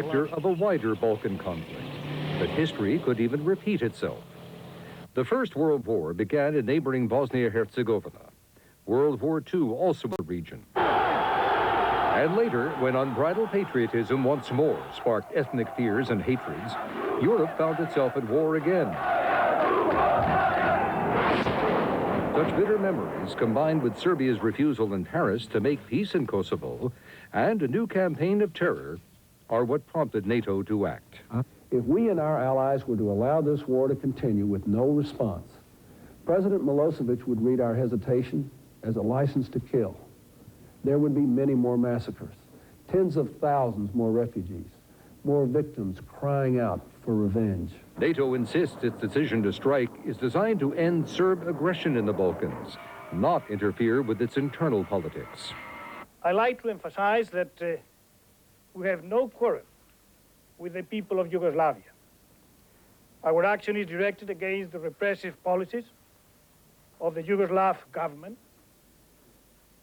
vector of a wider Balkan conflict, but history could even repeat itself. The First World War began in neighboring Bosnia-Herzegovina. World War II also a region. And later, when unbridled patriotism once more sparked ethnic fears and hatreds, Europe found itself at war again. Such bitter memories, combined with Serbia's refusal in Paris to make peace in Kosovo and a new campaign of terror, are what prompted NATO to act. If we and our allies were to allow this war to continue with no response, President Milosevic would read our hesitation as a license to kill. There would be many more massacres, tens of thousands more refugees, more victims crying out for revenge. NATO insists its decision to strike is designed to end Serb aggression in the Balkans, not interfere with its internal politics. I like to emphasize that we have no quarrel with the people of Yugoslavia. Our action is directed against the repressive policies of the Yugoslav government,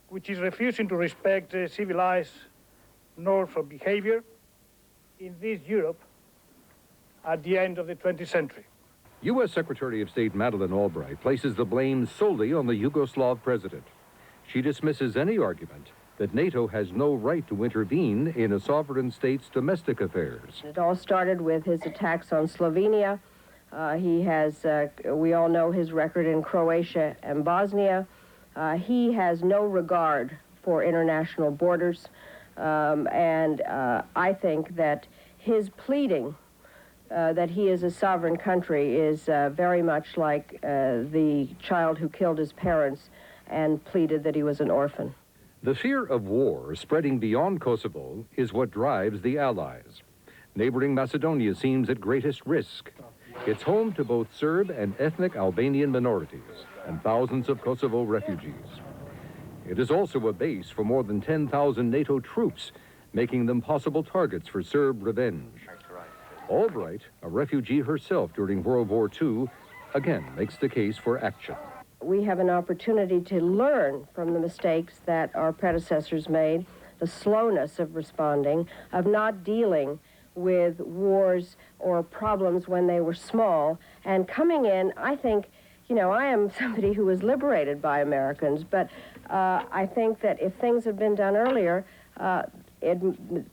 which is refusing to respect civilized norms of behavior in this Europe at the end of the 20th century. U.S. Secretary of State Madeleine Albright places the blame solely on the Yugoslav president. She dismisses any argument that NATO has no right to intervene in a sovereign state's domestic affairs. It all started with his attacks on Slovenia. We all know his record in Croatia and Bosnia. He has no regard for international borders, and I think that his pleading that he is a sovereign country is very much like the child who killed his parents and pleaded that he was an orphan. The fear of war spreading beyond Kosovo is what drives the Allies. Neighboring Macedonia seems at greatest risk. It's home to both Serb and ethnic Albanian minorities and thousands of Kosovo refugees. It is also a base for more than 10,000 NATO troops, making them possible targets for Serb revenge. Albright, a refugee herself during World War II, again makes the case for action. We have an opportunity to learn from the mistakes that our predecessors made, the slowness of responding, of not dealing with wars or problems when they were small, and coming in, I think, you know, I am somebody who was liberated by Americans, but I think that if things had been done earlier,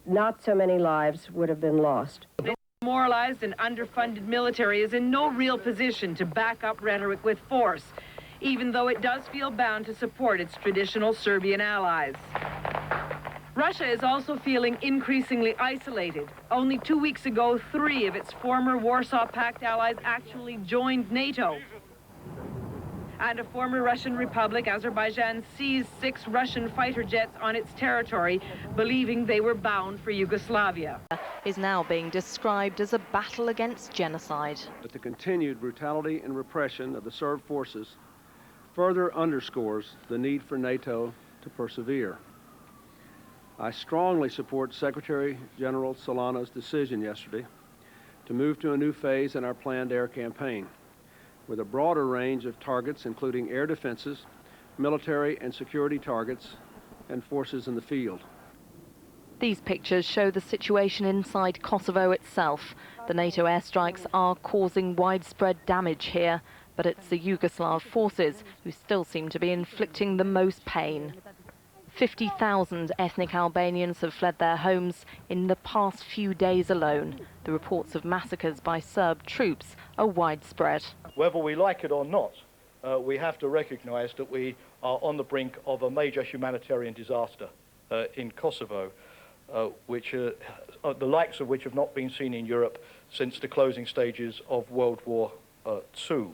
not so many lives would have been lost. The demoralized and underfunded military is in no real position to back up rhetoric with force, even though it does feel bound to support its traditional Serbian allies. Russia is also feeling increasingly isolated. Only 2 weeks ago, 3 of its former Warsaw Pact allies actually joined NATO. And a former Russian republic, Azerbaijan, seized 6 Russian fighter jets on its territory, believing they were bound for Yugoslavia. Is now being described as a battle against genocide. But the continued brutality and repression of the Serb forces further underscores the need for NATO to persevere. I strongly support Secretary General Solana's decision yesterday to move to a new phase in our planned air campaign, with a broader range of targets, including air defenses, military and security targets, and forces in the field. These pictures show the situation inside Kosovo itself. The NATO airstrikes are causing widespread damage here, but it's the Yugoslav forces who still seem to be inflicting the most pain. 50,000 ethnic Albanians have fled their homes in the past few days alone. The reports of massacres by Serb troops are widespread. Whether we like it or not, we have to recognize that we are on the brink of a major humanitarian disaster in Kosovo, the likes of which have not been seen in Europe since the closing stages of World War II.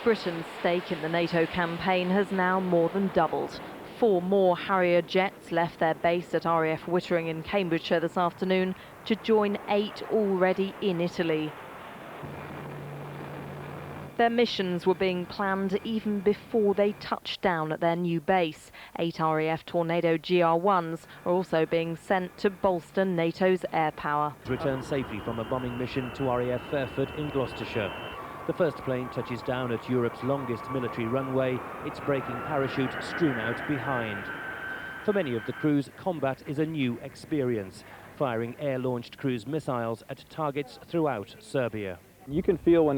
Britain's stake in the NATO campaign has now more than doubled. 4 more Harrier jets left their base at RAF Wittering in Cambridgeshire this afternoon to join 8 already in Italy. Their missions were being planned even before they touched down at their new base. 8 RAF Tornado GR1s are also being sent to bolster NATO's air power. Returned safely from a bombing mission to RAF Fairford in Gloucestershire. The first plane touches down at Europe's longest military runway, its braking parachute strewn out behind. For many of the crews, combat is a new experience, firing air-launched cruise missiles at targets throughout Serbia. You can feel when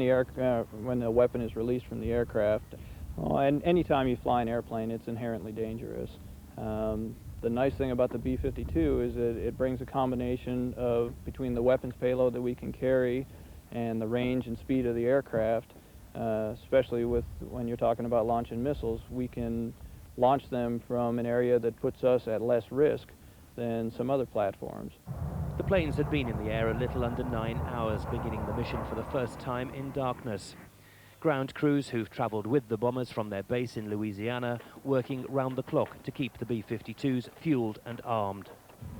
the weapon is released from the aircraft. And anytime you fly an airplane, it's inherently dangerous. The nice thing about the B-52 is that it brings a combination of between the weapons payload that we can carry and the range and speed of the aircraft, especially when you're talking about launching missiles. We can launch them from an area that puts us at less risk than some other platforms. The planes had been in the air a little under 9 hours, beginning the mission for the first time in darkness. Ground crews who've travelled with the bombers from their base in Louisiana, working round the clock to keep the B-52s fueled and armed.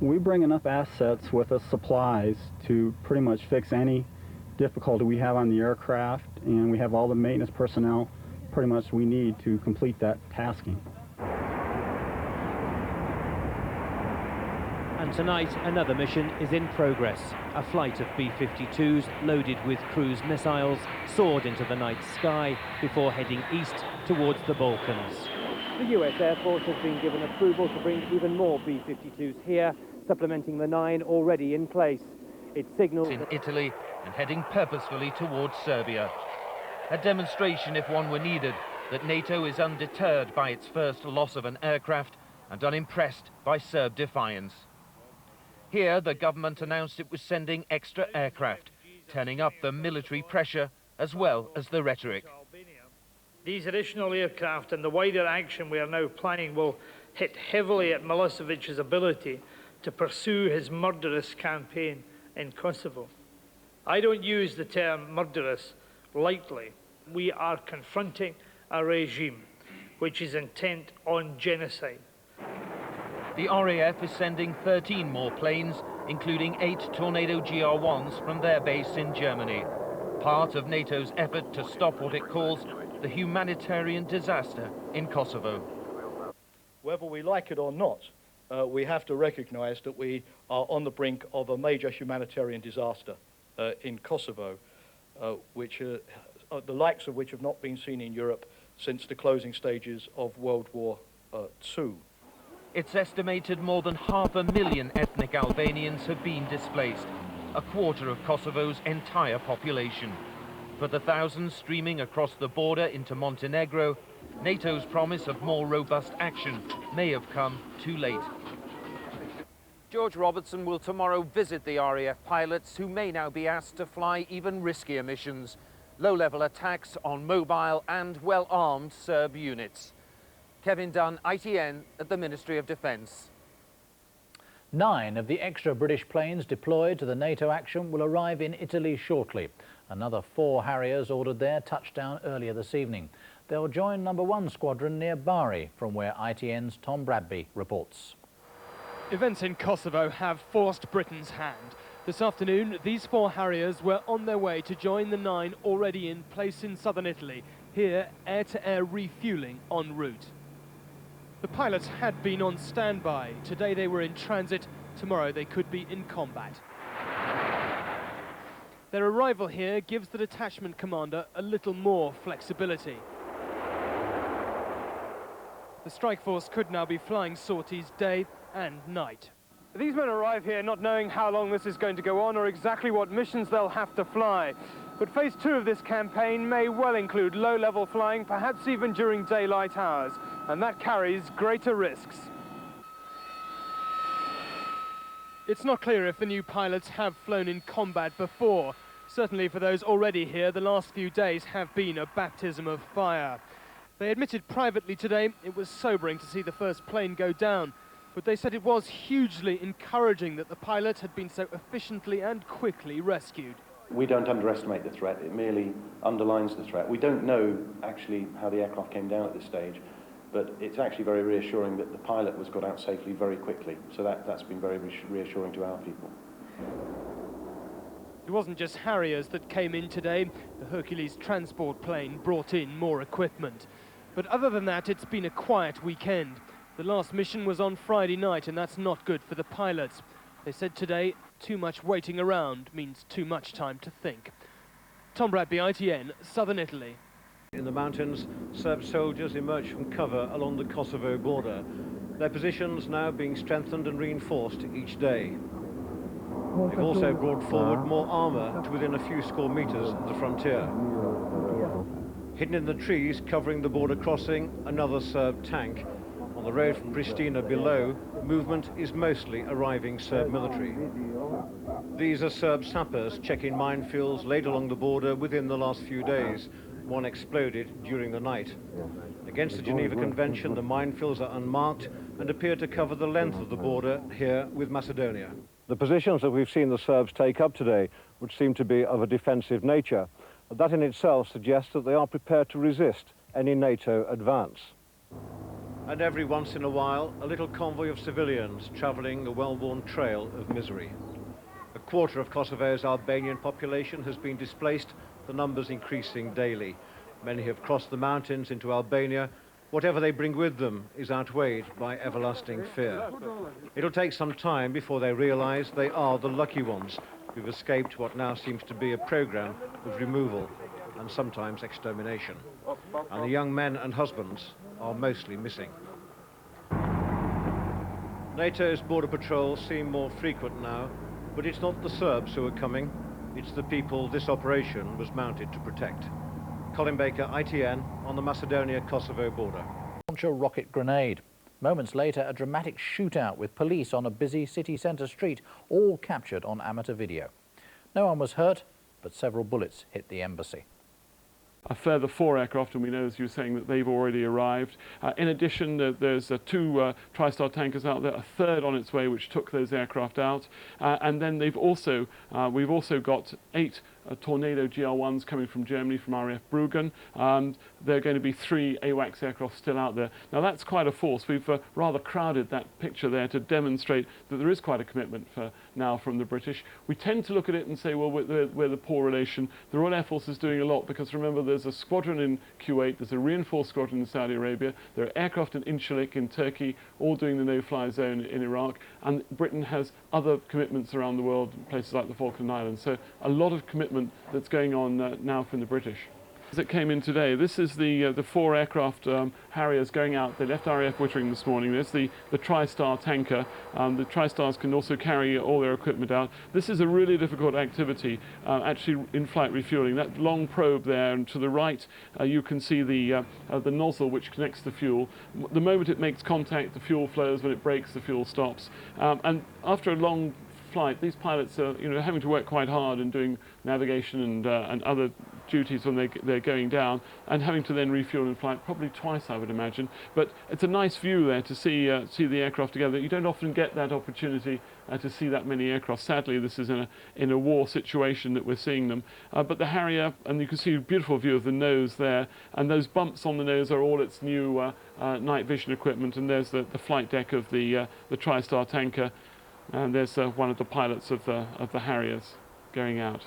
We bring enough assets with us, supplies, to pretty much fix any difficulty we have on the aircraft, and we have all the maintenance personnel pretty much we need to complete that tasking. And tonight, another mission is in progress. A flight of B-52s loaded with cruise missiles soared into the night sky before heading east towards the Balkans. The US Air Force has been given approval to bring even more B-52s here, supplementing the 9 already in place. It signals in Italy and heading purposefully towards Serbia. A demonstration, if one were needed, that NATO is undeterred by its first loss of an aircraft and unimpressed by Serb defiance. Here, the government announced it was sending extra aircraft, turning up the military pressure as well as the rhetoric. These additional aircraft and the wider action we are now planning will hit heavily at Milosevic's ability to pursue his murderous campaign in Kosovo. I don't use the term murderous lightly. We are confronting a regime which is intent on genocide. The RAF is sending 13 more planes, including 8 Tornado GR1s from their base in Germany, part of NATO's effort to stop what it calls the humanitarian disaster in Kosovo. Whether we like it or not, we have to recognize that we are on the brink of a major humanitarian disaster in Kosovo, the likes of which have not been seen in Europe since the closing stages of World War II. It's estimated more than 500,000 ethnic Albanians have been displaced, a quarter of Kosovo's entire population. For the thousands streaming across the border into Montenegro, NATO's promise of more robust action may have come too late. George Robertson will tomorrow visit the RAF pilots who may now be asked to fly even riskier missions, low-level attacks on mobile and well-armed Serb units. Kevin Dunn, ITN at the Ministry of Defence. 9 of the extra British planes deployed to the NATO action will arrive in Italy shortly. Another 4 Harriers ordered there touched down earlier this evening. They'll join No. 1 Squadron near Bari, from where ITN's Tom Bradby reports. Events in Kosovo have forced Britain's hand. This afternoon, these 4 Harriers were on their way to join the 9 already in place in southern Italy. Here, air-to-air refuelling en route. The pilots had been on standby. Today they were in transit. Tomorrow they could be in combat. Their arrival here gives the detachment commander a little more flexibility. The strike force could now be flying sorties day and night. These men arrive here not knowing how long this is going to go on or exactly what missions they'll have to fly. But phase 2 of this campaign may well include low-level flying, perhaps even during daylight hours, and that carries greater risks. It's not clear if the new pilots have flown in combat before. Certainly for those already here, the last few days have been a baptism of fire. They admitted privately today it was sobering to see the first plane go down, but they said it was hugely encouraging that the pilot had been so efficiently and quickly rescued. We don't underestimate the threat, it merely underlines the threat. We don't know actually how the aircraft came down at this stage, but it's actually very reassuring that the pilot was got out safely very quickly, so that's been very reassuring to our people. It wasn't just Harriers that came in today. The Hercules transport plane brought in more equipment. But other than that, it's been a quiet weekend. The last mission was on Friday night, and that's not good for the pilots. They said today, too much waiting around means too much time to think. Tom Bradby, ITN, Southern Italy. In the mountains, Serb soldiers emerged from cover along the Kosovo border. Their positions now being strengthened and reinforced each day. They've also brought forward more armour to within a few score metres of the frontier. Hidden in the trees covering the border crossing, another Serb tank. On the road from Pristina below, movement is mostly arriving Serb military. These are Serb sappers checking minefields laid along the border within the last few days. One exploded during the night. Against the Geneva Convention, the minefields are unmarked and appear to cover the length of the border here with Macedonia. The positions that we've seen the Serbs take up today would seem to be of a defensive nature. That in itself suggests that they are prepared to resist any NATO advance. And every once in a while, a little convoy of civilians travelling the well-worn trail of misery. A quarter of Kosovo's Albanian population has been displaced, the numbers increasing daily. Many have crossed the mountains into Albania. Whatever they bring with them is outweighed by everlasting fear. It'll take some time before they realise they are the lucky ones who've escaped what now seems to be a programme of removal and sometimes extermination. And the young men and husbands are mostly missing. NATO's border patrols seem more frequent now, but it's not the Serbs who are coming, it's the people this operation was mounted to protect. Colin Baker, ITN, on the Macedonia-Kosovo border. Launch a rocket grenade. Moments later, a dramatic shootout with police on a busy city centre street, all captured on amateur video. No one was hurt, but several bullets hit the embassy. A further 4 aircraft, and we know, as you were saying, that they've already arrived. In addition, there's 2 TriStar tankers out there, a third on its way, which took those aircraft out. And then we've also got 8 Tornado GR1s coming from Germany, from RAF Bruggen. There are going to be 3 AWACS aircraft still out there. Now that's quite a force. We've rather crowded that picture there to demonstrate that there is quite a commitment now from the British. We tend to look at it and say, well, we're the poor relation. The Royal Air Force is doing a lot because, remember, there's a squadron in Kuwait, there's a reinforced squadron in Saudi Arabia, there are aircraft in Incirlik in Turkey, all doing the no-fly zone in Iraq, and Britain has other commitments around the world, places like the Falkland Islands. So a lot of commitment that's going on now from the British. As it came in today, this is the 4 aircraft Harriers going out. They left RAF Wittering this morning. There's the TriStar tanker. The TriStars can also carry all their equipment out. This is a really difficult activity, actually in-flight refueling. That long probe there, and to the right you can see the nozzle which connects the fuel. The moment it makes contact, the fuel flows. When it breaks, the fuel stops. And after a long flight, these pilots are having to work quite hard and doing navigation and other duties when they're going down, and having to then refuel in flight, probably twice, I would imagine. But it's a nice view there to see the aircraft together. You don't often get that opportunity to see that many aircraft. Sadly, this is in a war situation that we're seeing them. But the Harrier, and you can see a beautiful view of the nose there, and those bumps on the nose are all its new night vision equipment. And there's the flight deck of the TriStar tanker, and there's one of the pilots of the Harriers going out.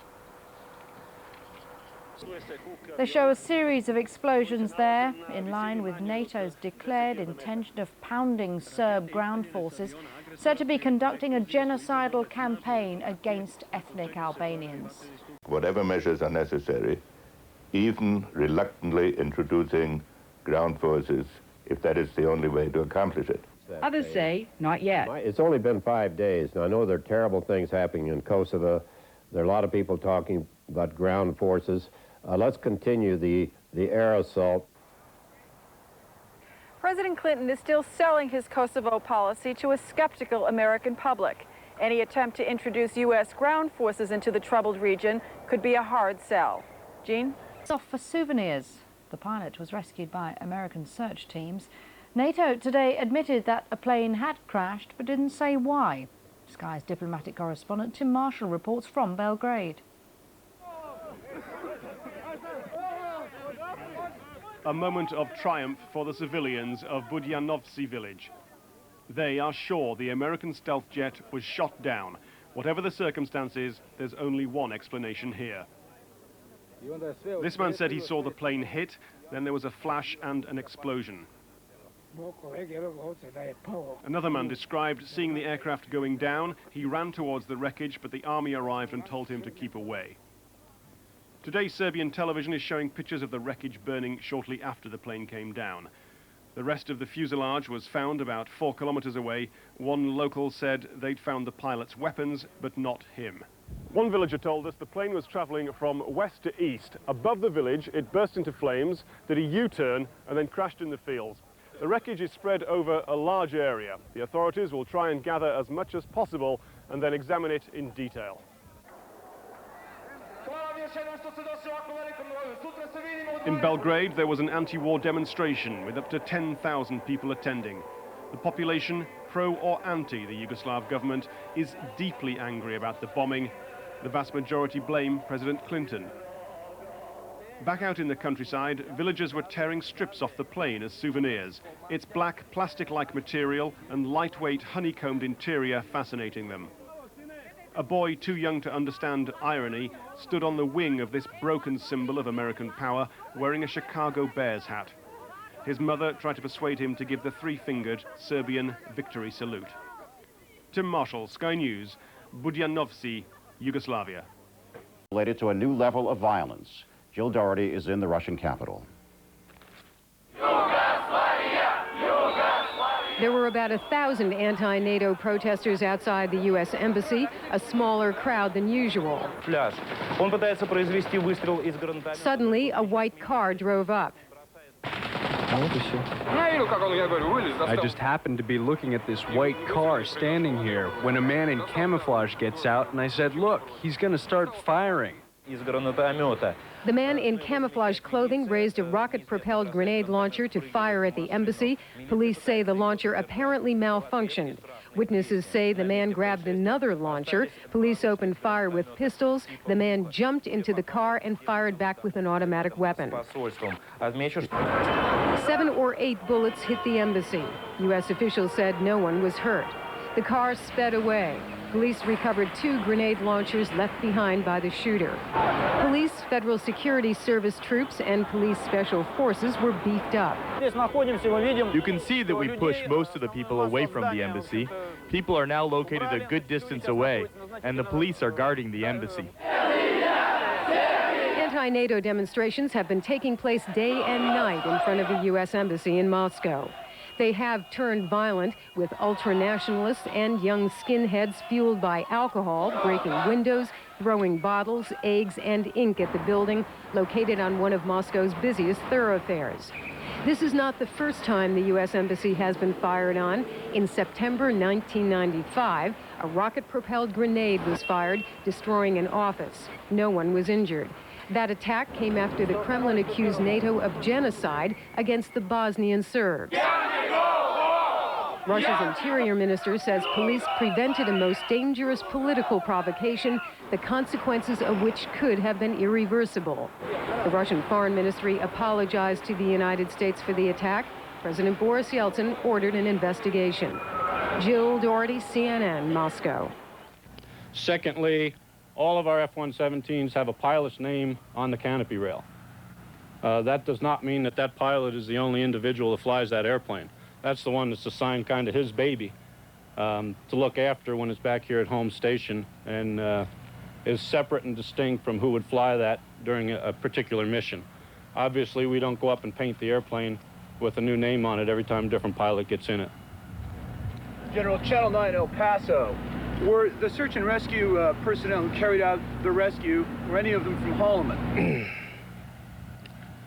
They show a series of explosions there, in line with NATO's declared intention of pounding Serb ground forces, said to be conducting a genocidal campaign against ethnic Albanians. Whatever measures are necessary, even reluctantly introducing ground forces, if that is the only way to accomplish it. Others say, not yet. It's only been 5 days, and I know there are terrible things happening in Kosovo. There are a lot of people talking about ground forces. Let's continue the air assault. President Clinton is still selling his Kosovo policy to a skeptical American public. Any attempt to introduce U.S. ground forces into the troubled region could be a hard sell. Jean? Off for souvenirs. The pilot was rescued by American search teams. NATO today admitted that a plane had crashed, but didn't say why. Sky's diplomatic correspondent Tim Marshall reports from Belgrade. A moment of triumph for the civilians of Budjanovci village. They are sure the American stealth jet was shot down. Whatever the circumstances, there's only one explanation here. This man said he saw the plane hit, then there was a flash and an explosion. Another man described seeing the aircraft going down. He ran towards the wreckage, but the army arrived and told him to keep away. Today, Serbian television is showing pictures of the wreckage burning shortly after the plane came down. The rest of the fuselage was found about 4 kilometers away. One local said they'd found the pilot's weapons, but not him. One villager told us the plane was traveling from west to east. Above the village, it burst into flames, did a U-turn, and then crashed in the fields. The wreckage is spread over a large area. The authorities will try and gather as much as possible and then examine it in detail. In Belgrade, there was an anti-war demonstration with up to 10,000 people attending. The population, pro or anti the Yugoslav government, is deeply angry about the bombing. The vast majority blame President Clinton. Back out in the countryside, villagers were tearing strips off the plane as souvenirs. Its black, plastic-like material and lightweight, honeycombed interior fascinating them. A boy too young to understand irony stood on the wing of this broken symbol of American power, wearing a Chicago Bears hat. His mother tried to persuade him to give the three-fingered Serbian victory salute. Tim Marshall, Sky News, Bujanovci, Yugoslavia. Related to a new level of violence. Jill Doherty is in the Russian capital. There were about 1,000 anti-NATO protesters outside the U.S. Embassy, a smaller crowd than usual. Suddenly, a white car drove up. I just happened to be looking at this white car standing here when a man in camouflage gets out, and I said, look, he's going to start firing. The man in camouflage clothing raised a rocket-propelled grenade launcher to fire at the embassy. Police say the launcher apparently malfunctioned. Witnesses say the man grabbed another launcher. Police opened fire with pistols. The man jumped into the car and fired back with an automatic weapon. 7 or 8 bullets hit the embassy. U.S. officials said no one was hurt. The car sped away. Police recovered 2 grenade launchers left behind by the shooter. Police, Federal Security Service troops, and police special forces were beefed up. You can see that we pushed most of the people away from the embassy. People are now located a good distance away, and the police are guarding the embassy. Anti-NATO demonstrations have been taking place day and night in front of the U.S. Embassy in Moscow. They have turned violent, with ultra-nationalists and young skinheads fueled by alcohol, breaking windows, throwing bottles, eggs, and ink at the building, located on one of Moscow's busiest thoroughfares. This is not the first time the U.S. Embassy has been fired on. In September 1995, a rocket-propelled grenade was fired, destroying an office. No one was injured. That attack came after the Kremlin accused NATO of genocide against the Bosnian Serbs. Russia's interior minister says police prevented a most dangerous political provocation, the consequences of which could have been irreversible. The Russian Foreign Ministry apologized to the United States for the attack. President Boris Yeltsin ordered an investigation. Jill Doherty, CNN, Moscow. Secondly, all of our F-117s have a pilot's name on the canopy rail. That does not mean that that pilot is the only individual that flies that airplane. That's the one that's assigned kind of his baby to look after when it's back here at home station, and is separate and distinct from who would fly that during a particular mission. Obviously, we don't go up and paint the airplane with a new name on it every time a different pilot gets in it. General, Channel 9, El Paso. Were the search and rescue personnel who carried out the rescue, were any of them from Holloman?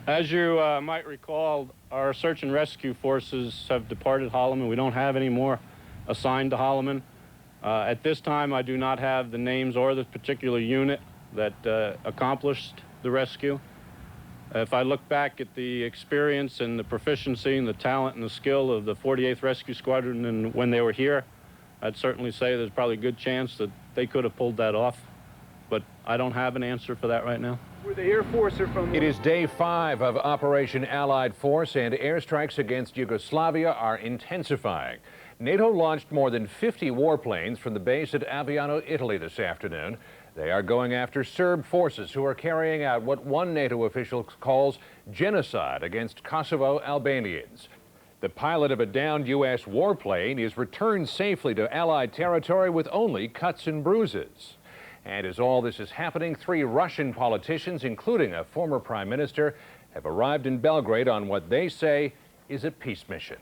As you might recall, our search and rescue forces have departed Holloman. We don't have any more assigned to Holloman. At this time, I do not have the names or the particular unit that accomplished the rescue. If I look back at the experience and the proficiency and the talent and the skill of the 48th Rescue Squadron and when they were here, I'd certainly say there's probably a good chance that they could have pulled that off, but I don't have an answer for that right now. Were the Air Force or from... It is day 5 of Operation Allied Force, and airstrikes against Yugoslavia are intensifying. NATO launched more than 50 warplanes from the base at Aviano, Italy this afternoon. They are going after Serb forces who are carrying out what one NATO official calls genocide against Kosovo Albanians. The pilot of a downed U.S. warplane is returned safely to Allied territory with only cuts and bruises. And as all this is happening, 3 Russian politicians, including a former prime minister, have arrived in Belgrade on what they say is a peace mission.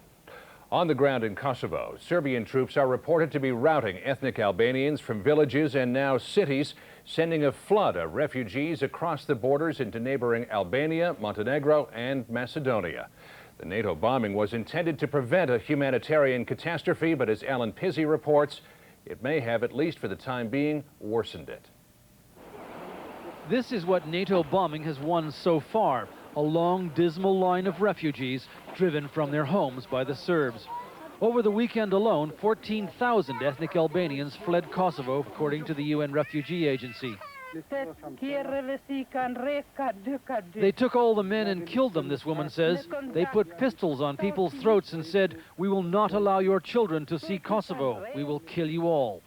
On the ground in Kosovo, Serbian troops are reported to be routing ethnic Albanians from villages and now cities, sending a flood of refugees across the borders into neighboring Albania, Montenegro, and Macedonia. The NATO bombing was intended to prevent a humanitarian catastrophe, but as Alan Pizzi reports, it may have, at least for the time being, worsened it. This is what NATO bombing has won so far, a long, dismal line of refugees driven from their homes by the Serbs. Over the weekend alone, 14,000 ethnic Albanians fled Kosovo, according to the UN Refugee Agency. They took all the men and killed them, this woman says. They put pistols on people's throats and said, "We will not allow your children to see Kosovo. We will kill you all."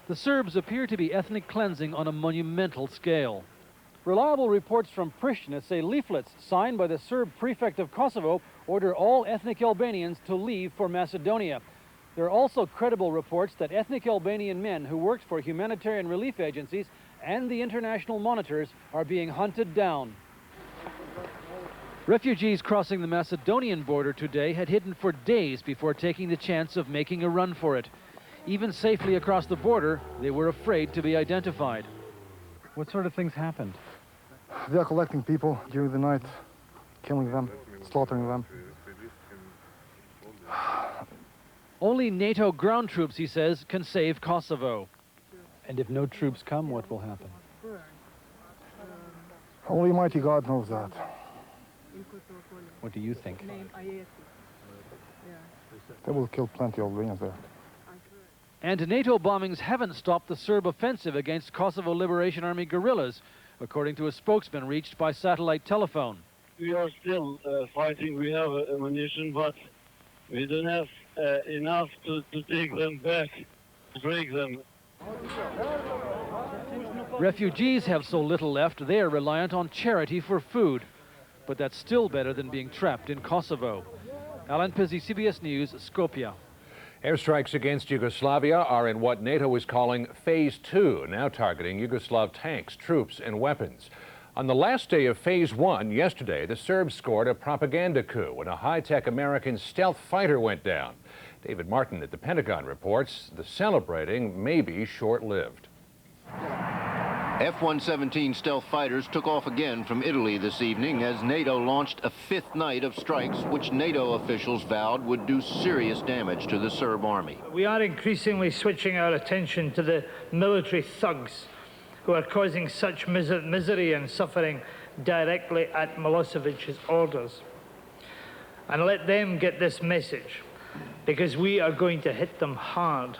The Serbs appear to be ethnic cleansing on a monumental scale. Reliable reports from Pristina say leaflets signed by the Serb prefect of Kosovo order all ethnic Albanians to leave for Macedonia. There are also credible reports that ethnic Albanian men who worked for humanitarian relief agencies and the international monitors are being hunted down. Refugees crossing the Macedonian border today had hidden for days before taking the chance of making a run for it. Even safely across the border, they were afraid to be identified. What sort of things happened? They are collecting people during the night, killing them, slaughtering them. Only NATO ground troops, he says, can save Kosovo. And if no troops come, what will happen? Only mighty God knows that. What do you think? They will kill plenty of Albanians there. And NATO bombings haven't stopped the Serb offensive against Kosovo Liberation Army guerrillas, according to a spokesman reached by satellite telephone. We are still fighting. We have ammunition, but we don't have enough to take them back, to break them. Refugees have so little left, they are reliant on charity for food. But that's still better than being trapped in Kosovo. Alan Pizzi, CBS News, Skopje. Airstrikes against Yugoslavia are in what NATO is calling Phase 2, now targeting Yugoslav tanks, troops, and weapons. On the last day of Phase 1, yesterday, the Serbs scored a propaganda coup when a high-tech American stealth fighter went down. David Martin at the Pentagon reports the celebrating may be short-lived. F-117 stealth fighters took off again from Italy this evening as NATO launched a fifth night of strikes which NATO officials vowed would do serious damage to the Serb army. We are increasingly switching our attention to the military thugs who are causing such misery and suffering directly at Milosevic's orders. And let them get this message, because we are going to hit them hard.